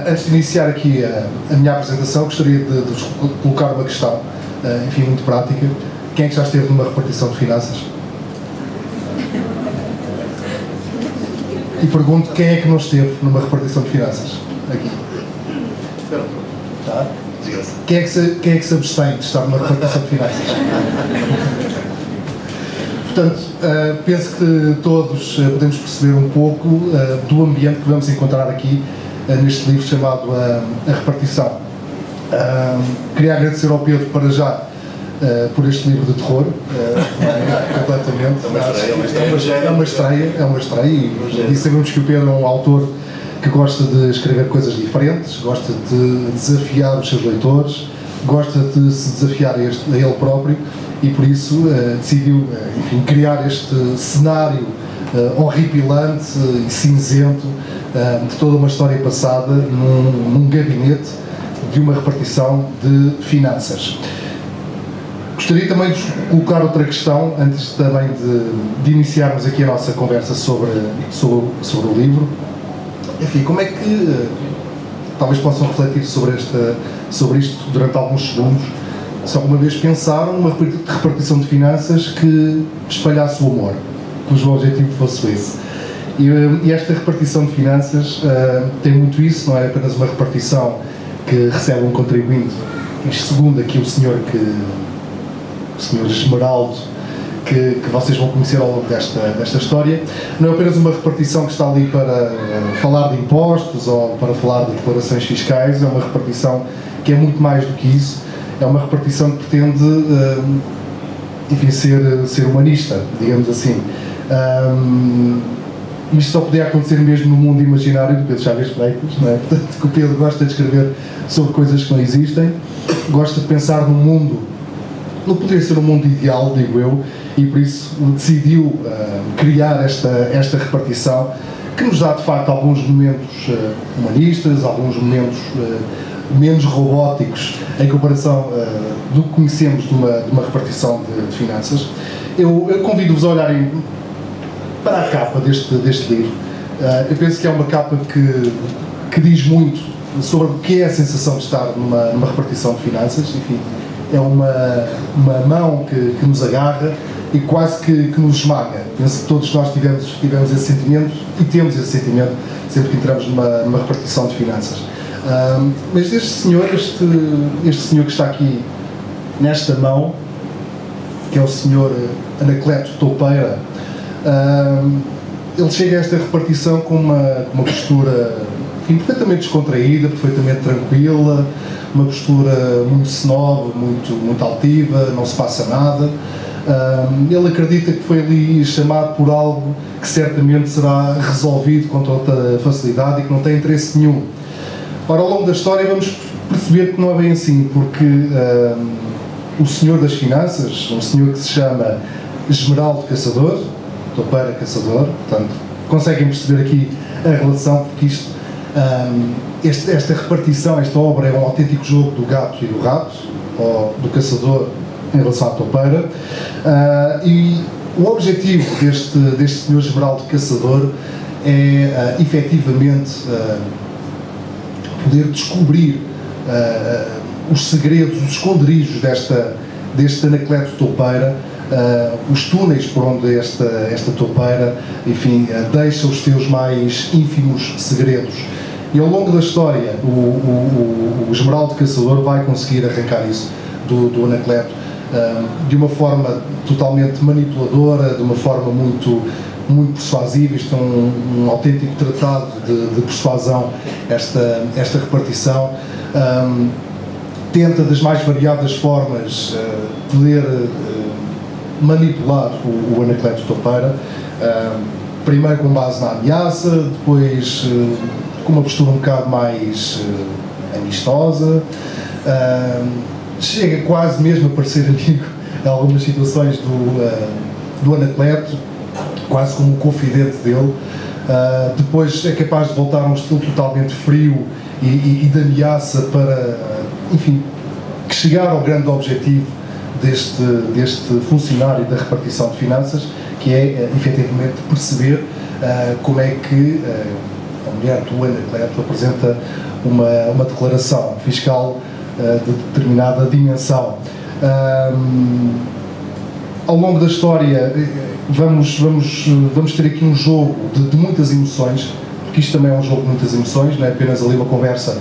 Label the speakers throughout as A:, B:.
A: Antes de iniciar aqui a minha apresentação, gostaria de vos colocar uma questão, enfim, muito prática. Quem é que já esteve numa repartição de finanças? E pergunto, quem é que não esteve numa repartição de finanças? Aqui. Tá? Quem é que se abstém de estar numa repartição de finanças? Portanto, penso que todos podemos perceber um pouco do ambiente que vamos encontrar aqui neste livro chamado A Repartição. Queria agradecer ao Pedro para já por este livro de terror, completamente. É uma estreia e sabemos que o Pedro é um autor que gosta de escrever coisas diferentes, gosta de desafiar os seus leitores, gosta de se desafiar a ele próprio e por isso decidiu, enfim, criar este cenário horripilante e cinzento de toda uma história passada num gabinete de uma repartição de finanças. Gostaria também de colocar outra questão, antes também de iniciarmos aqui a nossa conversa sobre o livro. Enfim, como é que talvez possam refletir sobre isto durante alguns segundos, se alguma vez pensaram numa repartição de finanças que espalhasse o amor, cujo objetivo fosse esse. E esta repartição de finanças tem muito isso, não é apenas uma repartição que recebe um contribuinte, isto segundo aqui o senhor Esmeraldo, que vocês vão conhecer ao longo desta história, não é apenas uma repartição que está ali para falar de impostos ou para falar de declarações fiscais, é uma repartição que é muito mais do que isso, é uma repartição que pretende, enfim, ser humanista, digamos assim. Isto só podia acontecer mesmo no mundo imaginário do Pedro Chaves Freitas, não é? Portanto, que o Pedro gosta de escrever sobre coisas que não existem, gosta de pensar num mundo, não poderia ser um mundo ideal, digo eu, e por isso decidiu criar esta repartição que nos dá de facto alguns momentos humanistas, alguns momentos menos robóticos em comparação do que conhecemos de uma repartição de finanças. Eu convido-vos a olharem para a capa deste livro. Eu penso que é uma capa que diz muito sobre o que é a sensação de estar numa repartição de finanças. Enfim, é uma mão que nos agarra e quase que nos esmaga. Penso que todos nós tivemos esse sentimento e temos esse sentimento sempre que entramos numa repartição de finanças. Mas este senhor que está aqui nesta mão, que é o senhor Anacleto Toupeira, ele chega a esta repartição com uma postura, enfim, perfeitamente descontraída, perfeitamente tranquila, uma postura muito snob, muito altiva, não se passa nada. Ele acredita que foi ali chamado por algo que certamente será resolvido com toda facilidade e que não tem interesse nenhum. Ora, ao longo da história vamos perceber que não é bem assim, porque o senhor das finanças, um senhor que se chama Esmeraldo Caçador, Toupeira Caçador, portanto, conseguem perceber aqui a relação, porque esta repartição, esta obra é um autêntico jogo do gato e do rato, ou do caçador em relação à toupeira, e o objetivo deste senhor Esmeraldo Caçador é efetivamente poder descobrir os segredos, os esconderijos deste Anacleto Toupeira, os túneis por onde esta toupeira, enfim, deixa os seus mais ínfimos segredos. E ao longo da história, o Esmeraldo Caçador vai conseguir arrancar isso do Anacleto de uma forma totalmente manipuladora, de uma forma muito persuasiva. Isto é um autêntico tratado de persuasão, esta repartição. Tenta das mais variadas formas poder manipular o Anacleto Toupeira, primeiro com base na ameaça, depois com uma postura um bocado mais amistosa, chega quase mesmo a parecer amigo em algumas situações do Anacleto, quase como um confidente dele. Depois é capaz de voltar a um estilo totalmente frio e de ameaça para, enfim, chegar ao grande objetivo deste funcionário da repartição de finanças, que é efetivamente perceber como é que a mulher do Anacleto, apresenta uma declaração fiscal de determinada dimensão. Ao longo da história vamos ter aqui um jogo de muitas emoções, porque isto também é um jogo de muitas emoções, não é apenas ali uma conversa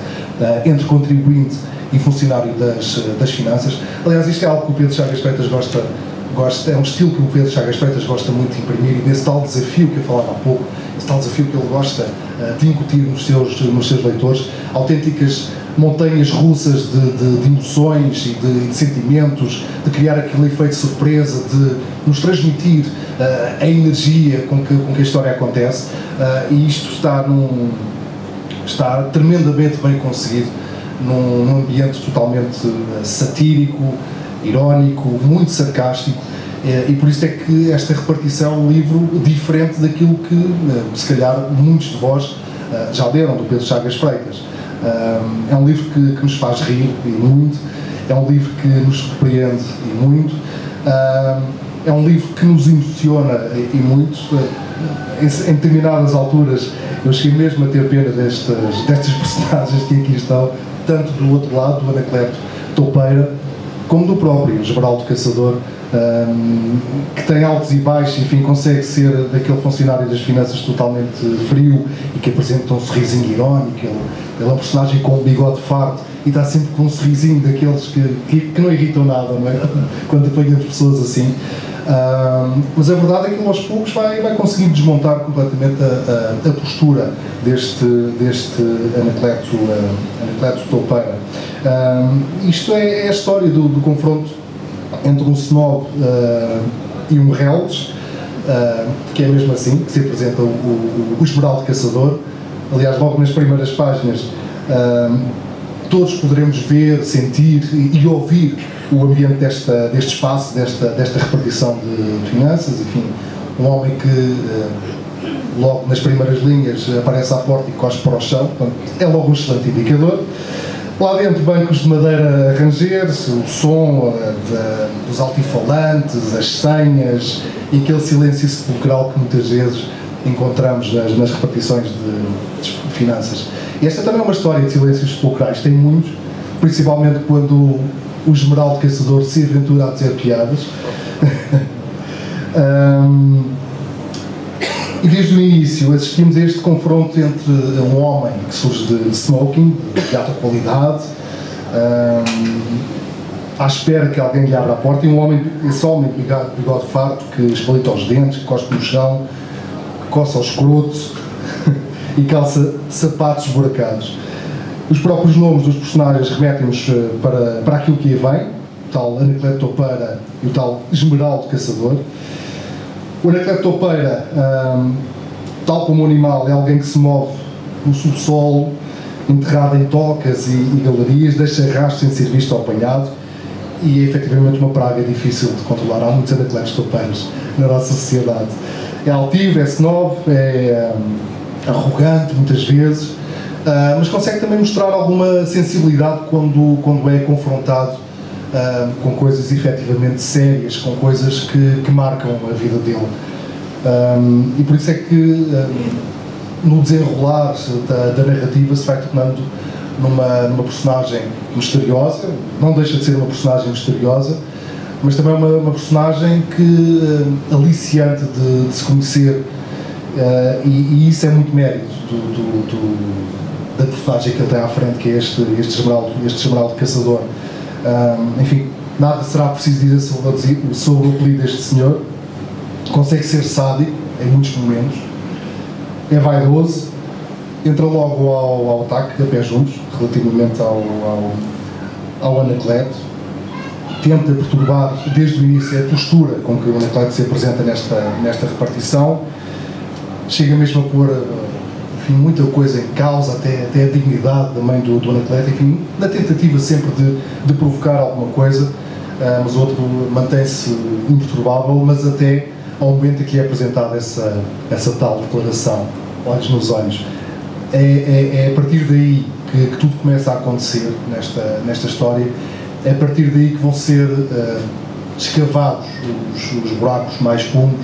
A: entre contribuinte e funcionário das finanças. Aliás, isto é algo que o Pedro Chagas Freitas gosta, é um estilo que o Pedro Chagas Freitas gosta muito de imprimir, e desse tal desafio que eu falava há pouco, esse tal desafio que ele gosta de incutir nos seus leitores, autênticas montanhas russas de emoções e de sentimentos, de criar aquele efeito de surpresa, de nos transmitir a energia com que a história acontece, e isto está tremendamente bem conseguido num ambiente totalmente satírico, irónico, muito sarcástico, e por isso é que esta repartição é um livro diferente daquilo que, se calhar, muitos de vós já leram, do Pedro Chagas Freitas. É um livro que nos faz rir, e muito, é um livro que nos surpreende, e muito, é um livro que nos emociona, e muito. Em determinadas alturas eu cheguei mesmo a ter pena destas personagens que aqui estão, tanto do outro lado, do Anacleto Toupeira, como do próprio Esmeraldo Caçador, que tem altos e baixos, enfim, consegue ser daquele funcionário das finanças totalmente frio e que apresenta um sorrisinho irónico. Ele é um personagem com um bigode farto e está sempre com um sorrisinho daqueles que não irritam nada, não é? Quando apanhamos pessoas assim. Mas a verdade é que ele aos poucos vai conseguir desmontar completamente a postura deste Anacleto Toupeira. Isto é a história do confronto entre um snob e um reles, que é mesmo assim que se apresenta o Esmeraldo Caçador. Aliás, logo nas primeiras páginas, todos poderemos ver, sentir e ouvir o ambiente deste espaço, desta repartição de finanças. Enfim, um homem que logo nas primeiras linhas aparece à porta e cospe para o chão, portanto, é logo um excelente indicador. Lá dentro, bancos de madeira a ranger-se, o som dos altifalantes, as senhas e aquele silêncio sepulcral que muitas vezes encontramos nas repartições de finanças. E esta também é uma história de silêncios sepulcrais, tem muitos, principalmente quando o Esmeraldo Caçador se aventura a dizer piadas. E desde o início assistimos a este confronto entre um homem que surge de smoking, de alta qualidade, à espera que alguém lhe abra a porta, e esse homem de bigode farto, que espalita os dentes, que cospe no chão, que coça os escrotos e calça sapatos esburacados. Os próprios nomes dos personagens remetem-nos para aquilo que aí vem, o tal Anacleto Toupeira e o tal Esmeraldo Caçador. O Anacleto Toupeira, tal como o animal, é alguém que se move no subsolo, enterrado em tocas e galerias, deixa rastros sem ser visto ou apanhado, e é efetivamente uma praga difícil de controlar. Há muitos Anacletos Toupeiros na nossa sociedade. É altivo, é snob, é arrogante muitas vezes, mas consegue também mostrar alguma sensibilidade quando é confrontado com coisas efetivamente sérias, com coisas que marcam a vida dele. E por isso é que no desenrolar da narrativa se vai tornando numa personagem misteriosa, não deixa de ser uma personagem misteriosa, mas também uma personagem aliciante de se conhecer, e isso é muito mérito da personagem que ele tem à frente, que é este Esmeraldo Caçador. Enfim, nada será preciso dizer sobre o apelido deste senhor. Consegue ser sádico em muitos momentos, é vaidoso, entra logo ao ataque a pé juntos relativamente ao Anacleto, tenta perturbar desde o início a postura com que o Anacleto se apresenta nesta repartição, chega mesmo a pôr, enfim, muita coisa em causa, até a dignidade também do Anacleto, enfim, na tentativa sempre de provocar alguma coisa, mas o outro mantém-se imperturbável, mas até ao momento em que é apresentada essa tal declaração, olhos nos olhos. É a partir daí que tudo começa a acontecer nesta história, é a partir daí que vão ser escavados os buracos mais fundos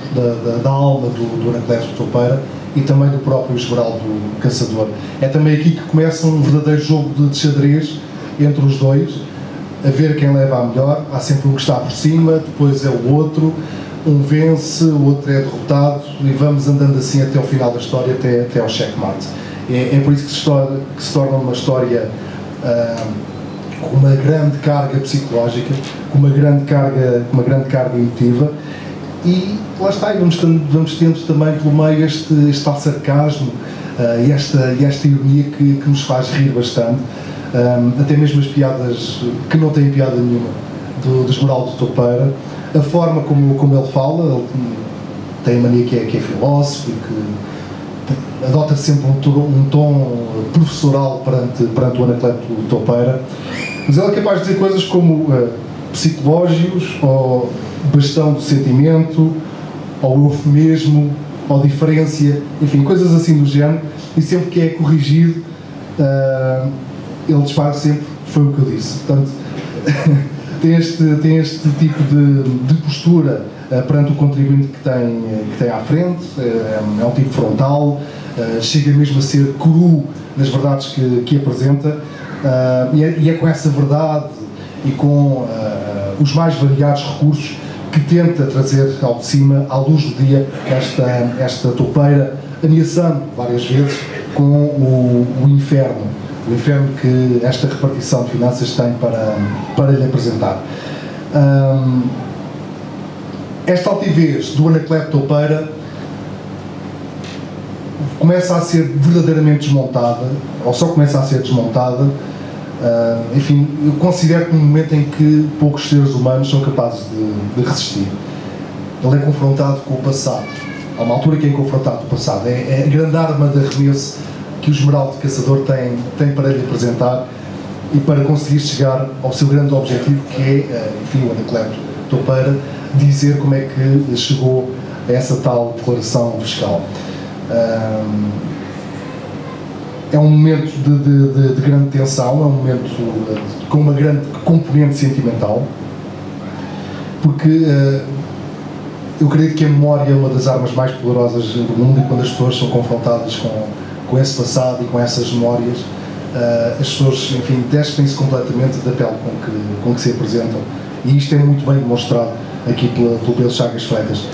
A: da alma do Anacleto Toupeira, e também do próprio Esmeraldo Caçador. É também aqui que começa um verdadeiro jogo de xadrez entre os dois, a ver quem leva a melhor. Há sempre um que está por cima, depois é o outro, um vence, o outro é derrotado, e vamos andando assim até ao final da história, até ao checkmate. É por isso que se torna uma história com uma grande carga psicológica, com uma grande carga emotiva, e lá está, e vamos tendo também pelo meio este tal sarcasmo e esta ironia que nos faz rir bastante, até mesmo as piadas que não têm piada nenhuma do Esmeraldo Topeira, a forma como ele fala. Ele tem a mania que é filósofo e que adota sempre um tom professoral perante o Anacleto Topeira, mas ele é capaz de dizer coisas como psicológios, ou bastão do sentimento, ou eufemismo, ou diferença, enfim, coisas assim do género, e sempre que é corrigido, ele dispara sempre, foi o que eu disse. Portanto, tem este tipo de postura perante o contribuinte que tem à frente, é um tipo frontal, chega mesmo a ser cru nas verdades que apresenta, e é com essa verdade e com os mais variados recursos que tenta trazer ao de cima, à luz do dia, esta topeira, ameaçando várias vezes com o inferno que esta repartição de finanças tem para lhe apresentar. Esta altivez do Anacleto Topeira começa a ser verdadeiramente desmontada, ou só começa a ser desmontada, enfim, eu considero que no momento em que poucos seres humanos são capazes de resistir. Ele é confrontado com o passado. Há uma altura que é confrontado com o passado. É a grande arma de arremesso que o Esmeraldo Caçador tem para lhe apresentar e para conseguir chegar ao seu grande objetivo, que é, enfim, o Anacleto Topeira, dizer como é que chegou a essa tal declaração fiscal. É um momento de grande tensão, é um momento com uma grande componente sentimental, porque eu acredito que a memória é uma das armas mais poderosas do mundo, e quando as pessoas são confrontadas com esse passado e com essas memórias, as pessoas, enfim, despem-se completamente da pele com que se apresentam, e isto é muito bem demonstrado aqui pelo Pedro Chagas Freitas.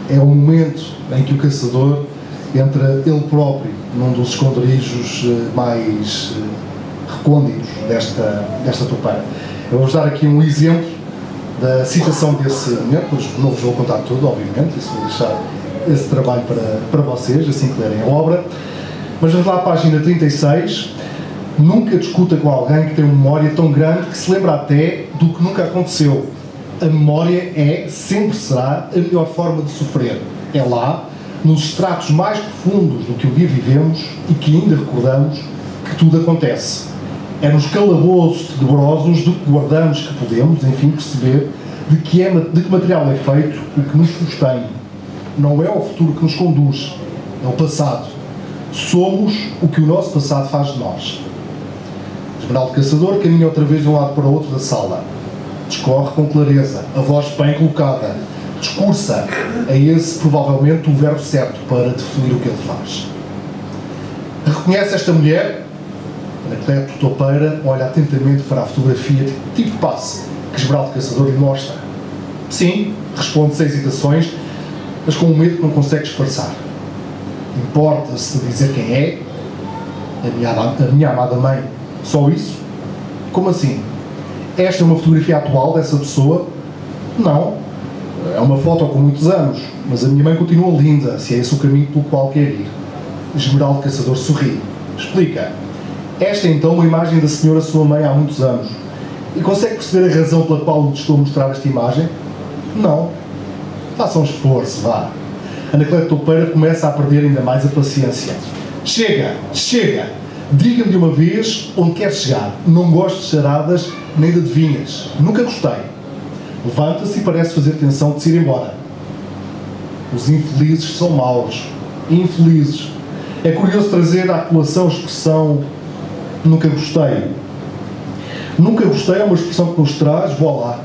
A: É o momento em que o caçador entra ele próprio num dos esconderijos mais recônditos desta topeira. Eu vou-vos dar aqui um exemplo da citação desse momento, mas não vos vou contar tudo, obviamente, isso vou deixar esse trabalho para vocês, assim que lerem a obra. Mas vamos lá à página 36. Nunca discuta com alguém que tem uma memória tão grande que se lembra até do que nunca aconteceu. A memória sempre será a melhor forma de sofrer. É lá, nos estratos mais profundos do que o dia vivemos e que ainda recordamos, que tudo acontece. É nos calabouços tenebrosos do que guardamos que podemos, enfim, perceber de que material é feito o que nos sustém. Não é o futuro que nos conduz, é o passado. Somos o que o nosso passado faz de nós. Esmeraldo Caçador caminha outra vez de um lado para o outro da sala. Discorre com clareza, a voz bem colocada. Discursa, é esse provavelmente o verbo certo para definir o que ele faz. Reconhece esta mulher? Anacleto Topeira olha atentamente para a fotografia de tipo passe que Esmeraldo Caçador lhe mostra. Sim, responde sem hesitações, mas com um medo que não consegue disfarçar. Importa-se de dizer quem é? A minha amada mãe. Só isso? Como assim? Esta é uma fotografia atual dessa pessoa? Não. É uma foto com muitos anos, mas a minha mãe continua linda, se é esse o caminho pelo qual quer ir. Esmeraldo Caçador sorri. Explica. Esta é então uma imagem da senhora sua mãe há muitos anos. E consegue perceber a razão pela qual lhe estou a mostrar esta imagem? Não. Faça um esforço, vá. Anacleto Topeira começa a perder ainda mais a paciência. Chega! Chega! Diga-me de uma vez onde quer chegar. Não gosto de charadas nem de adivinhas. Nunca gostei. Levanta-se e parece fazer tensão de se ir embora. Os infelizes são maus. Infelizes. É curioso trazer à colação a expressão nunca gostei. Nunca gostei é uma expressão que nos traz, voilá,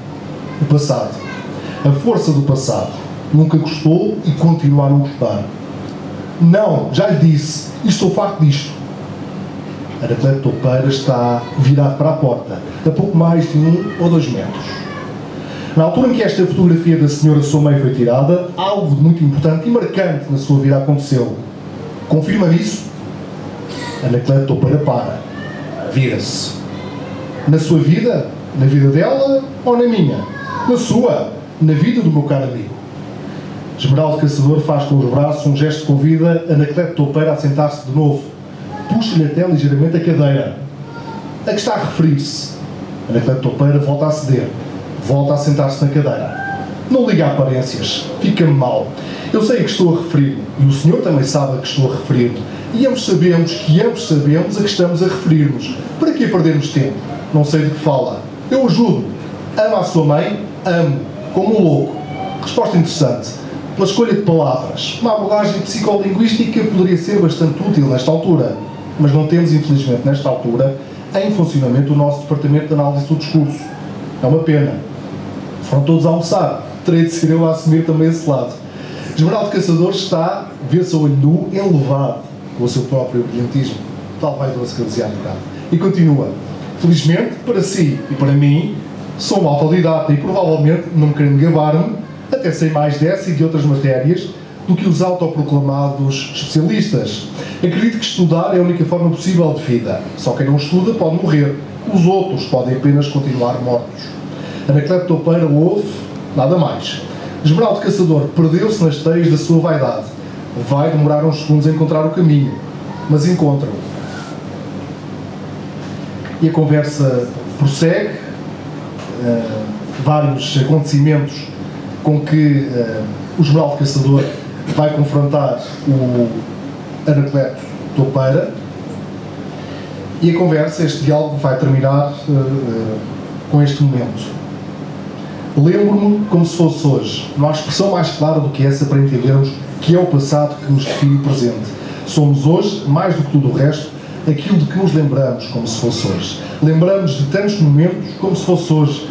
A: o passado. A força do passado. Nunca gostou e continua a não gostar. Não, já lhe disse, e estou farto disto. Anacleto Toupeira está virado para a porta, a pouco mais de 1 ou 2 metros. Na altura em que esta fotografia da senhora sua mãe foi tirada, algo de muito importante e marcante na sua vida aconteceu. Confirma isso? Anacleto Toupeira para. Vira-se. Na sua vida? Na vida dela ou na minha? Na sua? Na vida do meu caro amigo. Esmeraldo Caçador faz com os braços um gesto que convida Anacleto Toupeira a sentar-se de novo. Puxa-lhe até ligeiramente a cadeira. A que está a referir-se? Anacleto Toupeira volta a ceder. Volta a sentar-se na cadeira. Não liga a aparências. Fica-me mal. Eu sei a que estou a referir-me. E o senhor também sabe a que estou a referir-me. E ambos sabemos a que estamos a referir-nos. Para que perdermos tempo? Não sei de que fala. Eu ajudo. Ama a sua mãe? Amo. Como um louco. Resposta interessante. Pela escolha de palavras. Uma abordagem psicolinguística poderia ser bastante útil nesta altura. Mas não temos, infelizmente, nesta altura, em funcionamento o nosso departamento de análise do discurso. É uma pena. Foram todos a almoçar. Terei de ser eu a assumir também esse lado. Esmeraldo Caçador está, vê-se a olho nu, enlevado com o seu próprio brilhantismo. Tal vai doce que eu dizia há bocado. E continua. Felizmente, para si e para mim, sou um autodidata e provavelmente, não querendo gabar-me, até sei mais dessa e de outras matérias do que os autoproclamados especialistas. Acredito que estudar é a única forma possível de vida. Só quem não estuda pode morrer. Os outros podem apenas continuar mortos. Anacleto Toupeira ouve nada mais. Esmeraldo Caçador perdeu-se nas teias da sua vaidade. Vai demorar uns segundos a encontrar o caminho, mas encontra-o. E a conversa prossegue. Vários acontecimentos com que o Esmeraldo Caçador vai confrontar o Anacleto Toupeira, e a conversa, este diálogo, vai terminar com este momento. Lembro-me como se fosse hoje. Não há expressão mais clara do que essa para entendermos que é o passado que nos define o presente. Somos hoje, mais do que tudo o resto, aquilo de que nos lembramos como se fosse hoje. Lembramos de tantos momentos como se fosse hoje.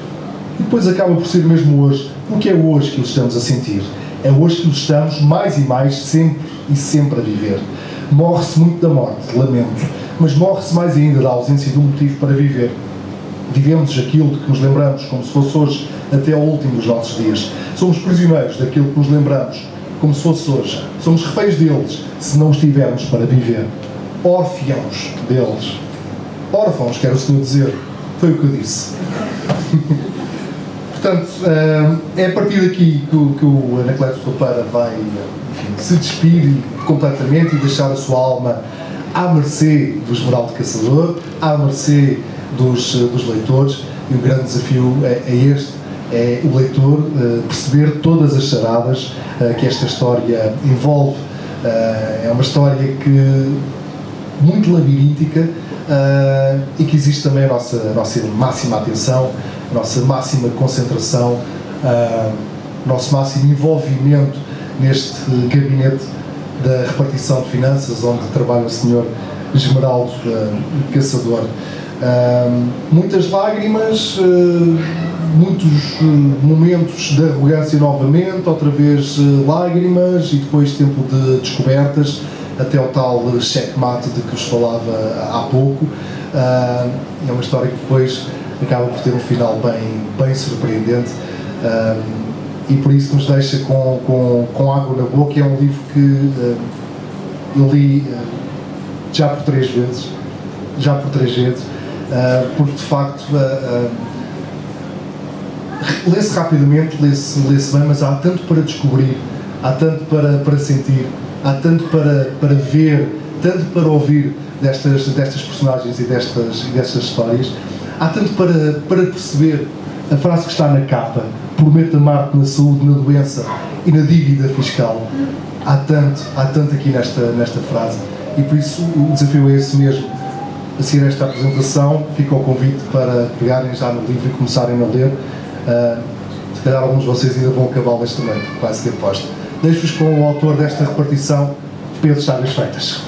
A: E depois acaba por ser mesmo hoje, porque é hoje que os estamos a sentir. É hoje que os estamos mais e mais, sempre e sempre a viver. Morre-se muito da morte, lamento, mas morre-se mais ainda da ausência de um motivo para viver. Vivemos aquilo de que nos lembramos como se fosse hoje até ao último dos nossos dias. Somos prisioneiros daquilo que nos lembramos como se fosse hoje. Somos reféns deles se não estivermos para viver. Órfãos deles. Órfãos, quero o senhor dizer. Foi o que eu disse. Portanto, é a partir daqui que o Anacleto Toupeira vai, enfim, se despir completamente e deixar a sua alma à mercê do Esmeraldo Caçador, à mercê dos leitores, e o grande desafio é este, é o leitor perceber todas as charadas que esta história envolve. É uma história muito labiríntica e que existe também a nossa máxima atenção, a nossa máxima concentração, nosso máximo envolvimento neste gabinete da repartição de finanças, onde trabalha o Sr. Esmeraldo Caçador. Muitas lágrimas, muitos momentos de arrogância novamente, outra vez lágrimas e depois tempo de descobertas, até o tal checkmate de que vos falava há pouco. É uma história que depois acaba por ter um final bem surpreendente, e por isso nos deixa com água na boca. É um livro que eu li já por três vezes, porque de facto lê-se rapidamente, lê-se bem, mas há tanto para descobrir, há tanto para sentir, há tanto para ver, tanto para ouvir destas personagens e destas histórias. Há tanto para perceber. A frase que está na capa: prometo amar-te na saúde, na doença e na dívida fiscal. Há tanto aqui nesta frase, e por isso o desafio é esse mesmo. A seguir esta apresentação, fica o convite para pegarem já no livro e começarem a ler. Se calhar alguns de vocês ainda vão acabar neste momento, quase que aposto. Deixo-vos com o autor desta repartição, Pedro Chagas Freitas.